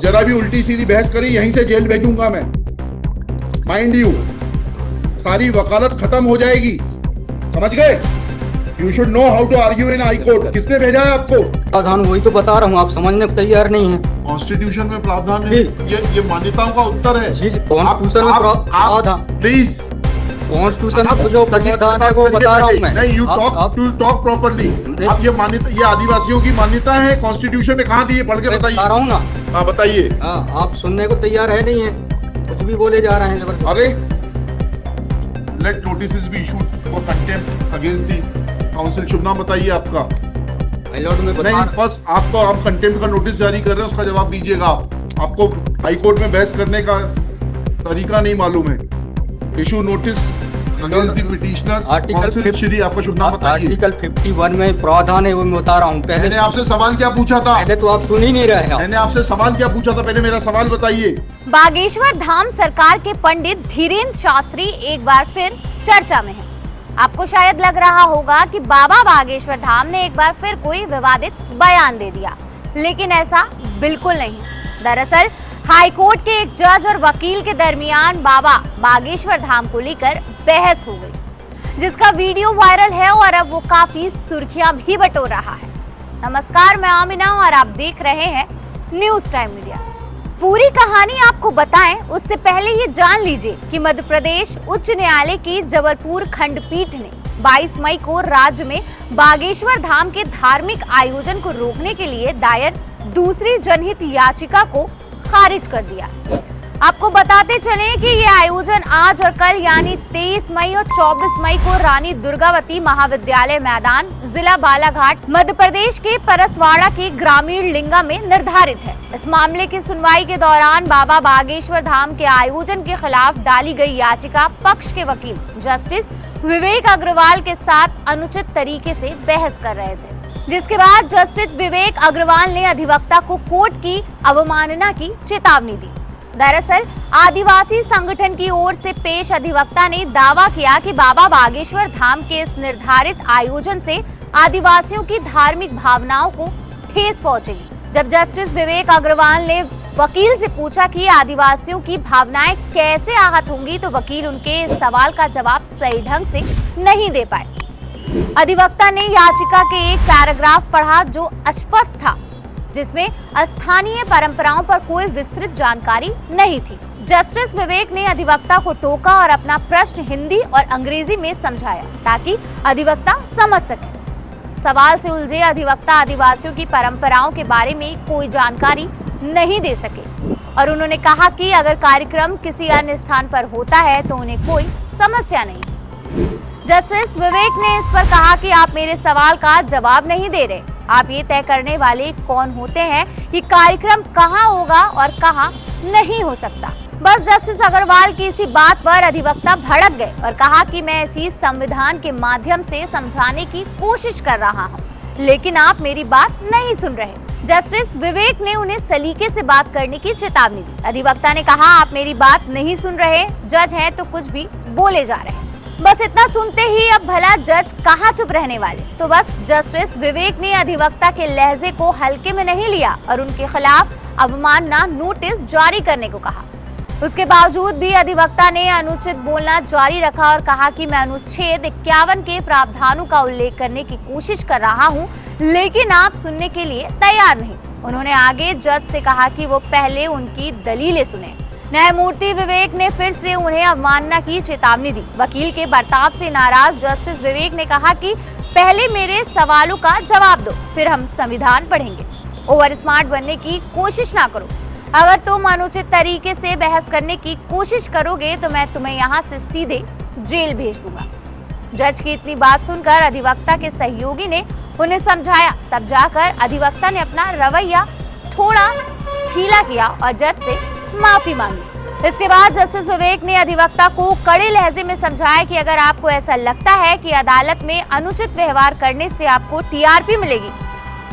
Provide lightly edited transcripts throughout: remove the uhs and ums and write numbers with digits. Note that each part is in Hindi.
जरा भी उल्टी सीधी बहस करी यहीं से जेल भेजूंगा मैं, माइंड यू। सारी वकालत खत्म हो जाएगी, समझ गए? You should know how to argue in high court. किसने भेजा है आपको? प्रावधान वही तो बता रहा हूँ, आप समझने को तैयार नहीं है। कॉन्स्टिट्यूशन में प्रावधान है, ये मान्यताओं का उत्तर है। कॉन्स्टिट्यूशन में प्रावधान, प्लीज कॉन्स्टिट्यूशन में जो प्रावधान है वो बता रहा हूँ मैं। नहीं, यू टॉक प्रॉपर्ली। आप ये मान्यता, ये आदिवासियों की मान्यता है, कॉन्स्टिट्यूशन में कहाँ दी है? पढ़ के बताइए। बता रहा हूँ ना। हाँ बताइए। आप सुनने को तैयार है नहीं है, कुछ भी बोले जा रहे हैं जबरदस्त। अरे let notice be issued for contempt against the council. शुभ नाम बताइए आपका? नहीं, बस आपको आप कंटेम्प्ट का नोटिस जारी कर रहे हैं, उसका जवाब दीजिएगा आप। आपको हाई कोर्ट में बहस करने का तरीका नहीं मालूम है। Issue notice against the petitioner. Article Shri आपका शुभ नाम बताइए। आर्टिकल 51 में प्रावधान है, वो मैं बता रहा हूँ। मैंने आपसे सवाल क्या पूछा था? पहले तो आप सुन ही नहीं रहे। मैंने आपसे सवाल क्या पूछा था? पहले मेरा सवाल बताइए। बागेश्वर धाम सरकार के पंडित धीरेन्द्र शास्त्री एक बार फिर चर्चा में है। आपको शायद लग रहा होगा कि बाबा बागेश्वर धाम ने एक बार फिर कोई विवादित बयान दे दिया, लेकिन ऐसा बिल्कुल नहीं। दरअसल हाई कोर्ट के एक जज और वकील के दरमियान बाबा बागेश्वर धाम को लेकर बहस हो गई, जिसका वीडियो वायरल है और अब वो काफी सुर्खियां भी बटोर रहा है। नमस्कार, मैं आमिना और आप देख रहे हैं न्यूज टाइम मीडिया। पूरी कहानी आपको बताएं उससे पहले ये जान लीजिए कि मध्य प्रदेश उच्च न्यायालय की जबलपुर खंडपीठ ने 22 मई को राज्य में बागेश्वर धाम के धार्मिक आयोजन को रोकने के लिए दायर दूसरी जनहित याचिका को खारिज कर दिया। आपको बताते चले कि ये आयोजन आज और कल यानी 23 मई और 24 मई को रानी दुर्गावती महाविद्यालय मैदान, जिला बालाघाट, मध्य प्रदेश के परसवाड़ा के ग्रामीण लिंगा में निर्धारित है। इस मामले की सुनवाई के दौरान बाबा बागेश्वर धाम के आयोजन के खिलाफ डाली गई याचिका पक्ष के वकील जस्टिस विवेक अग्रवाल के साथ अनुचित तरीके से बहस कर रहे थे, जिसके बाद जस्टिस विवेक अग्रवाल ने अधिवक्ता को कोर्ट की अवमानना की चेतावनी दी। दरअसल आदिवासी संगठन की ओर से पेश अधिवक्ता ने दावा किया कि बाबा बागेश्वर धाम के इस निर्धारित आयोजन से आदिवासियों की धार्मिक भावनाओं को ठेस पहुंचेगी। जब जस्टिस विवेक अग्रवाल ने वकील से पूछा कि आदिवासियों की भावनाएं कैसे आहत होंगी, तो वकील उनके इस सवाल का जवाब सही ढंग से नहीं दे पाए। अधिवक्ता ने याचिका के एक पैराग्राफ पढ़ा जो अस्पष्ट था, जिसमें स्थानीय परंपराओं पर कोई विस्तृत जानकारी नहीं थी। जस्टिस विवेक ने अधिवक्ता को टोका और अपना प्रश्न हिंदी और अंग्रेजी में समझाया ताकि अधिवक्ता समझ सके। सवाल से उलझे अधिवक्ता आदिवासियों की परंपराओं के बारे में कोई जानकारी नहीं दे सके और उन्होंने कहा कि अगर कार्यक्रम किसी अन्य स्थान पर होता है तो उन्हें कोई समस्या नहीं। जस्टिस विवेक ने इस पर कहा कि आप मेरे सवाल का जवाब नहीं दे रहे। आप ये तय करने वाले कौन होते हैं कि कार्यक्रम कहाँ होगा और कहाँ नहीं हो सकता। बस जस्टिस अग्रवाल की इसी बात पर अधिवक्ता भड़क गए और कहा कि मैं इसी संविधान के माध्यम से समझाने की कोशिश कर रहा हूँ, लेकिन आप मेरी बात नहीं सुन रहे। जस्टिस विवेक ने उन्हें सलीके से बात करने की चेतावनी दी। अधिवक्ता ने कहा, आप मेरी बात नहीं सुन रहे, जज हैं तो कुछ भी बोले जा रहे हैं। बस इतना सुनते ही अब भला जज कहाँ चुप रहने वाले। तो बस जस्टिस विवेक ने अधिवक्ता के लहजे को हल्के में नहीं लिया और उनके खिलाफ अवमानना नोटिस जारी करने को कहा। उसके बावजूद भी अधिवक्ता ने अनुचित बोलना जारी रखा और कहा कि मैं अनुच्छेद 51 के प्रावधानों का उल्लेख करने की कोशिश कर रहा हूं, लेकिन आप सुनने के लिए तैयार नहीं। उन्होंने आगे जज से कहा कि वो पहले उनकी दलीलें सुने। न्यायमूर्ति विवेक ने फिर से उन्हें अवमानना की चेतावनी दी। वकील के बर्ताव से नाराज जस्टिस विवेक ने कहा कि पहले मेरे सवालों का जवाब दो, फिर हम संविधान पढ़ेंगे। ओवर स्मार्ट बनने की कोशिश ना करो। अगर तुम अनुचित तरीके से बहस करने की कोशिश करोगे तो मैं तुम्हें यहाँ से सीधे जेल भेज दूंगा। जज की इतनी बात सुनकर अधिवक्ता के सहयोगी ने उन्हें समझाया, तब जाकर अधिवक्ता ने अपना रवैया थोड़ा ढीला किया और जज से माफी मांगी। इसके बाद जस्टिस विवेक ने अधिवक्ता को कड़े लहजे में समझाया कि अगर आपको ऐसा लगता है कि अदालत में अनुचित व्यवहार करने से आपको टीआरपी मिलेगी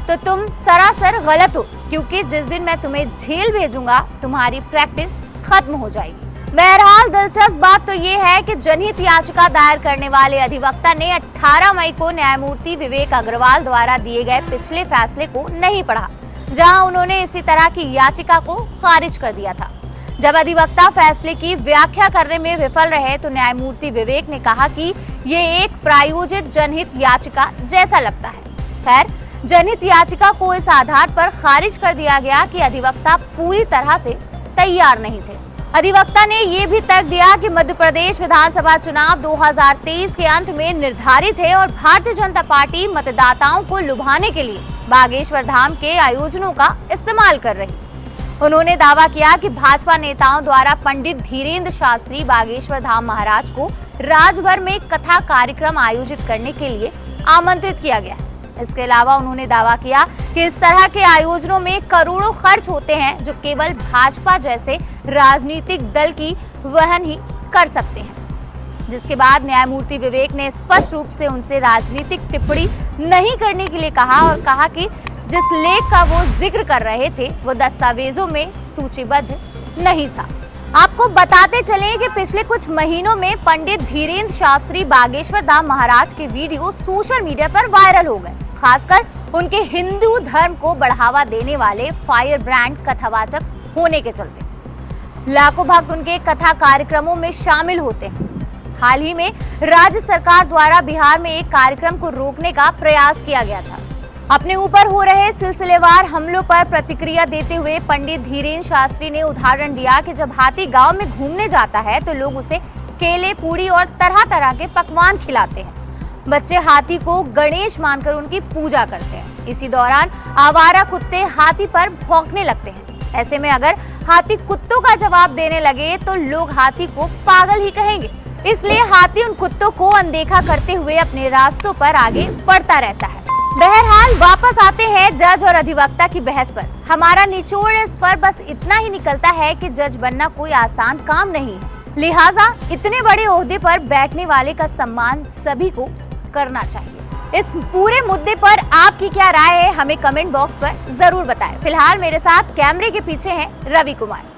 तो तुम सरासर गलत हो, क्योंकि जिस दिन मैं तुम्हें जेल भेजूंगा तुम्हारी प्रैक्टिस खत्म हो जाएगी। बहरहाल दिलचस्प बात तो ये है कि जनहित याचिका दायर करने वाले अधिवक्ता ने 18 मई को न्यायमूर्ति विवेक अग्रवाल द्वारा दिए गए पिछले फैसले को नहीं पढ़ा, जहां उन्होंने इसी तरह की याचिका को खारिज कर दिया था। जब अधिवक्ता फैसले की व्याख्या करने में विफल रहे तो न्यायमूर्ति विवेक ने कहा कि ये एक प्रायोजित जनहित याचिका जैसा लगता है। खैर, जनहित याचिका को इस आधार पर खारिज कर दिया गया कि अधिवक्ता पूरी तरह से तैयार नहीं थे। अधिवक्ता ने ये भी तर्क दिया कि मध्य प्रदेश विधानसभा चुनाव 2023 के अंत में निर्धारित है और भारतीय जनता पार्टी मतदाताओं को लुभाने के लिए बागेश्वर धाम के आयोजनों का इस्तेमाल कर रही। उन्होंने दावा किया कि भाजपा नेताओं द्वारा पंडित धीरेन्द्र शास्त्री बागेश्वर धाम महाराज को राज्यभर में कथा कार्यक्रम आयोजित करने के लिए आमंत्रित किया गया। इसके अलावा उन्होंने दावा किया कि इस तरह के आयोजनों में करोड़ों खर्च होते हैं जो केवल भाजपा जैसे राजनीतिक दल की वहन ही कर सकते हैं। जिसके बाद न्यायमूर्ति विवेक ने स्पष्ट रूप से उनसे राजनीतिक टिप्पणी नहीं करने के लिए कहा और कहा कि जिस लेख का वो जिक्र कर रहे थे वो दस्तावेजों में सूचीबद्ध नहीं था। आपको बताते चले कि पिछले कुछ महीनों में पंडित धीरेन्द्र शास्त्री बागेश्वर धाम महाराज के वीडियो सोशल मीडिया पर वायरल हो गए, खासकर उनके हिंदू धर्म को बढ़ावा देने वाले फायर ब्रांड कथावाचक होने के चलते। लाखों भक्त उनके कथा कार्यक्रमों में शामिल होते हैं। हाल ही में राज्य सरकार द्वारा बिहार में एक कार्यक्रम को रोकने का प्रयास किया गया था। अपने ऊपर हो रहे सिलसिलेवार हमलों पर प्रतिक्रिया देते हुए पंडित धीरेन्द्र शास्त्री ने उदाहरण दिया कि जब हाथी गांव में घूमने जाता है तो लोग उसे केले, पूरी और तरह तरह के पकवान खिलाते हैं। बच्चे हाथी को गणेश मानकर उनकी पूजा करते हैं। इसी दौरान आवारा कुत्ते हाथी पर भौंकने लगते हैं। ऐसे में अगर हाथी कुत्तों का जवाब देने लगे तो लोग हाथी को पागल ही कहेंगे। इसलिए हाथी उन कुत्तों को अनदेखा करते हुए अपने रास्तों पर आगे बढ़ता रहता है। बहरहाल वापस आते हैं जज और अधिवक्ता की बहस पर। हमारा निचोड़ इस पर बस इतना ही निकलता है कि जज बनना कोई आसान काम नहीं है, लिहाजा इतने बड़े ओहदे पर बैठने वाले का सम्मान सभी को करना चाहिए। इस पूरे मुद्दे पर आपकी क्या राय है, हमें कमेंट बॉक्स पर जरूर बताएं। फिलहाल मेरे साथ कैमरे के पीछे हैं रवि कुमार।